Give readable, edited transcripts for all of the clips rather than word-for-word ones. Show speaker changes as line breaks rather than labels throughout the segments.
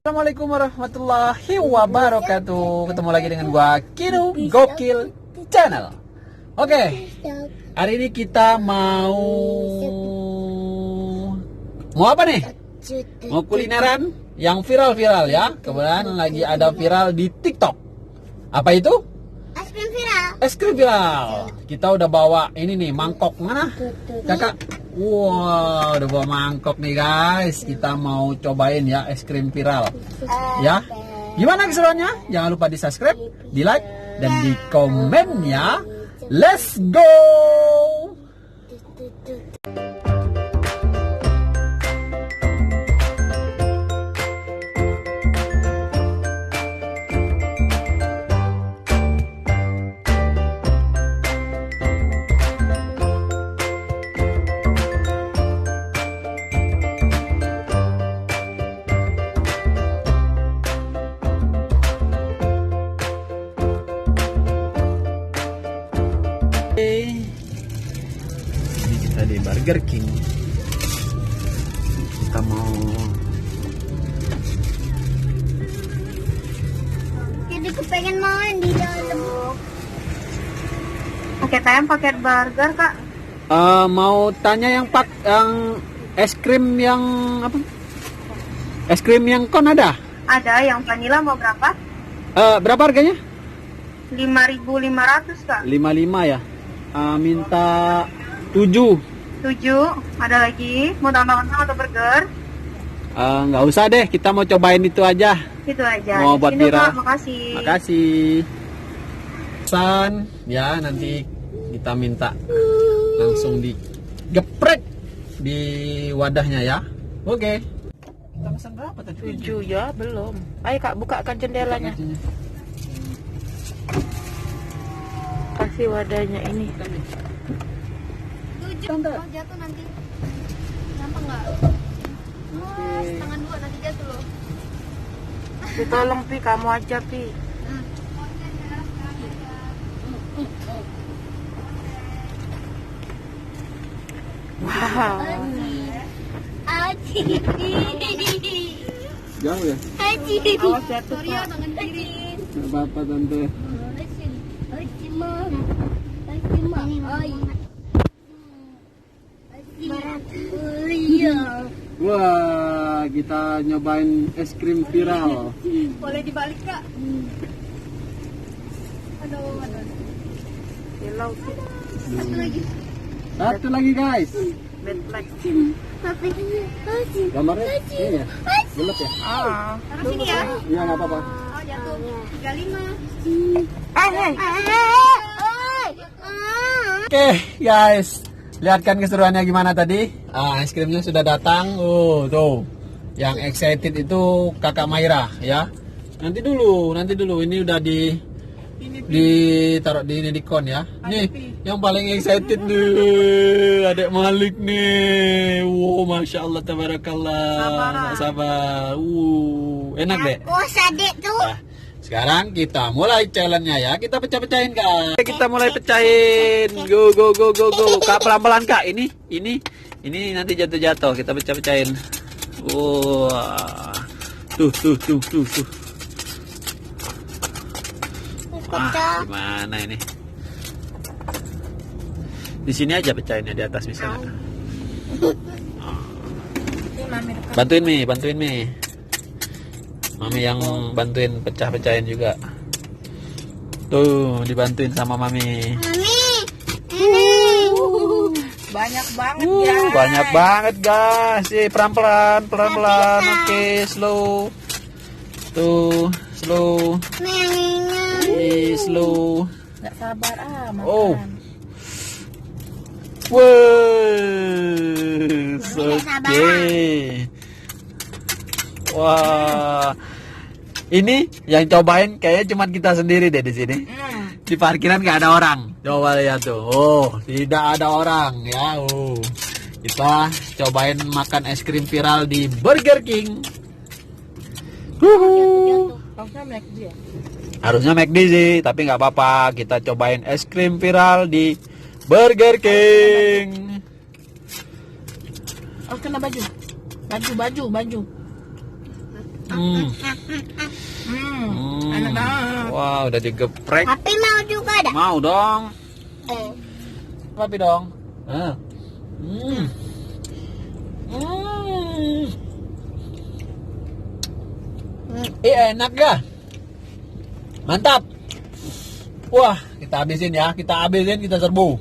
Assalamualaikum warahmatullahi wabarakatuh. Ketemu lagi dengan gua Kinu Gokil Channel. Oke, hari ini kita mau apa nih? Mau kulineran yang viral-viral ya. Kebetulan lagi ada viral di TikTok. Apa itu?
Es krim viral.
Es krim viral. Kita udah bawa ini nih, mangkok mana? Kakak. Wow, udah bawa mangkok nih guys. Kita mau cobain ya es krim viral. Ya. Gimana keseruannya? Jangan lupa di subscribe, di like, dan di komen ya. Let's go. Ini kita di Burger King. Kita mau
Jadi kepengen main di dalam.
Paket ayam, paket burger kak.
mau tanya yang es krim yang apa? Es krim yang kon ada?
Ada yang vanilla mau berapa?
Berapa harganya?
5.500 kak.
55 ya. Minta 7.
7. Ada lagi. Mau tambah kentang atau burger?
Nggak usah deh, kita mau cobain itu aja.
Itu aja.
Mau buat
Ini,
viral.
Kak, makasih.
Makasih. Pesan ya, nanti kita minta langsung digeprek di wadahnya ya. Oke. Kita pesan berapa tadi?
7 ya, belum. Ayo kak, bukakan jendelanya. Kasih wadahnya ini.
Kalau jatuh nanti gampang nggak? Tangan 2 nanti jatuh loh.
Tolong Pi, kamu aja Pi. Wow.
Aji.
Jauh ya?
Aji.
Awas jatuh
Sorry ya,
kak.
tangan kiri.
Nggak apa-apa tante.
Aji mam. Aji mam. Berat. Iya.
Wah, kita nyobain es krim viral.
Boleh dibalik kak? Aduh.
Silau Pi.
Satu lagi.
Satu lagi guys.
Bad flag.
Tapi Aji.
Gambarnya ini ya? Gelap ya?
Taruh sini ya.
Iya, nggak apa-apa.
Oh jatuh. 35.
Oke guys, lihat kan keseruannya gimana tadi. Es krimnya sudah datang. Tuh, yang excited itu kakak Maira ya. Nanti dulu, ini udah ditaruh di ini di kon ya. Nih, yang paling excited nih, Adek Malik nih. Wow, masya Allah, tabarakallah. Nggak sabar. Enak deh.
Oh sadek tuh.
Nah, sekarang kita mulai challenge-nya ya. Kita pecah-pecahin kak. Kita mulai pecahin. Go. Kak pelan-pelan kak. Ini nanti jatuh. Kita pecah-pecahin. Wah. Tuh. Gimana ini? Di sini aja pecahinnya, di atas misalnya. Bantuin Mi. Mami yang bantuin pecah-pecahin juga. Tuh, dibantuin sama Mami.
Mami.
Banyak banget ya.
Banyak banget guys. Pelan-pelan. Oke, slow. Tuh, slow. Slow.
Nggak sabar makan.
Oh. Wow. Oke. Wah. Ini yang cobain kayaknya cuma kita sendiri deh di sini. Di parkiran nggak ada orang. Coba lihat tuh. Oh, tidak ada orang ya. Kita cobain makan es krim viral di Burger King. Harusnya McD sih, tapi nggak apa-apa. Kita cobain es krim viral di Burger King.
Oh, kena baju. Baju. Enak banget.
Wah, udah digeprek.
Tapi mau juga dah.
Mau dong. Tapi dong. Enak ya. Mantap. Wah, kita habisin ya. Kita serbu.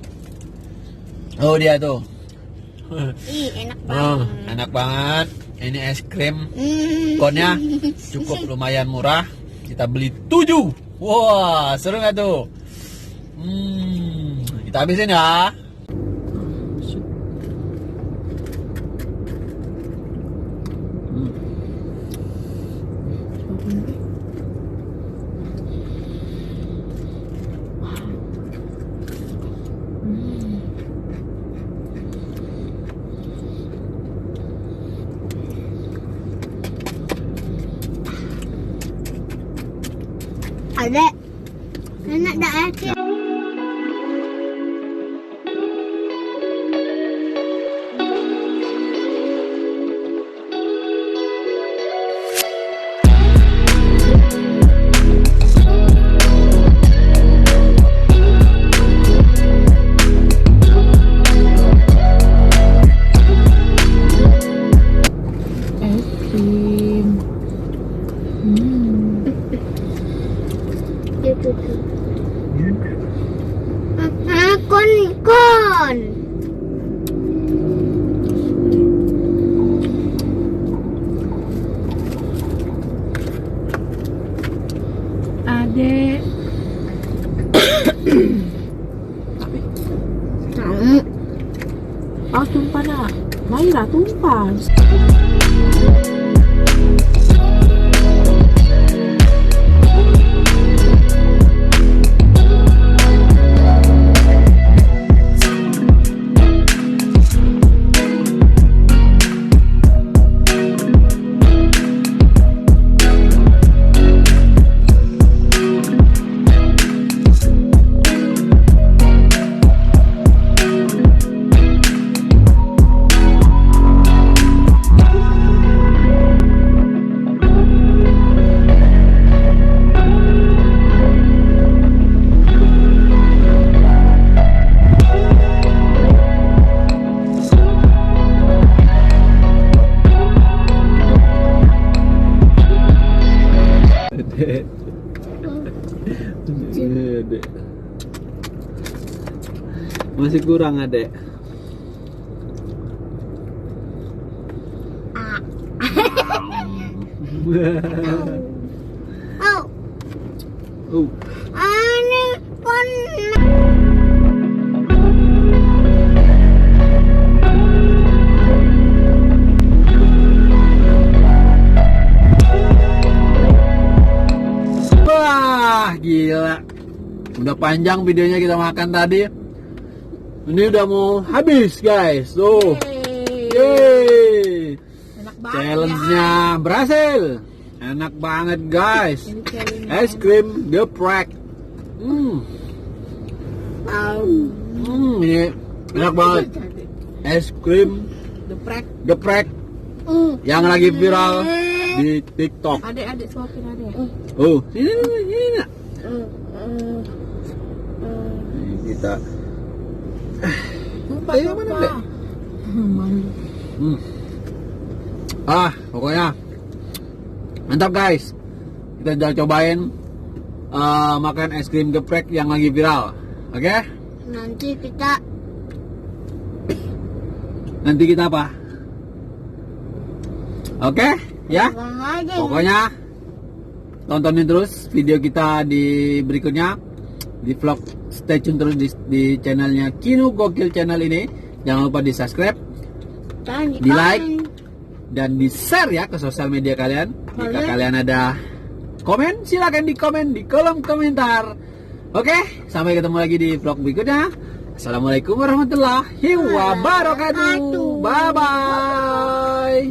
Oh, dia tuh.
Ih, enak banget.
Enak banget. Ini es krim. Konnya cukup lumayan murah. Kita beli 7. Wah, seru nggak tuh? Kita habisin ya.
Adek, enak dah es. Kon.
Adek. Oh, tumpah nak. Mainlah tumpah.
Adek. Masih kurang, Adek.
Ane kon.
Wah, gila. Udah panjang videonya kita makan tadi. Ini udah mau habis, guys. Tuh. Yeay.
Enak banget.
Challenge-nya berhasil. Enak banget, guys. Es krim geprek. Ini enak banget. Es krim geprek yang lagi viral di TikTok.
Adek suapin adek.
Oh, ini nak. Ini kita. Ayo mana dek? Pokoknya mantap, guys. Kita udah cobain makan es krim geprek yang lagi viral. Oke? Nanti kita apa? Oke? Ya? Pokoknya tontonin terus video kita di berikutnya di vlog. Stay tune terus di channelnya Kinu Gokil Channel ini. Jangan lupa di subscribe, di like, dan di share ya ke sosial media kalian. Jika kalian ada komen, silakan di komen di kolom komentar. Oke, sampai ketemu lagi di vlog berikutnya. Assalamualaikum warahmatullahi wabarakatuh. Bye bye.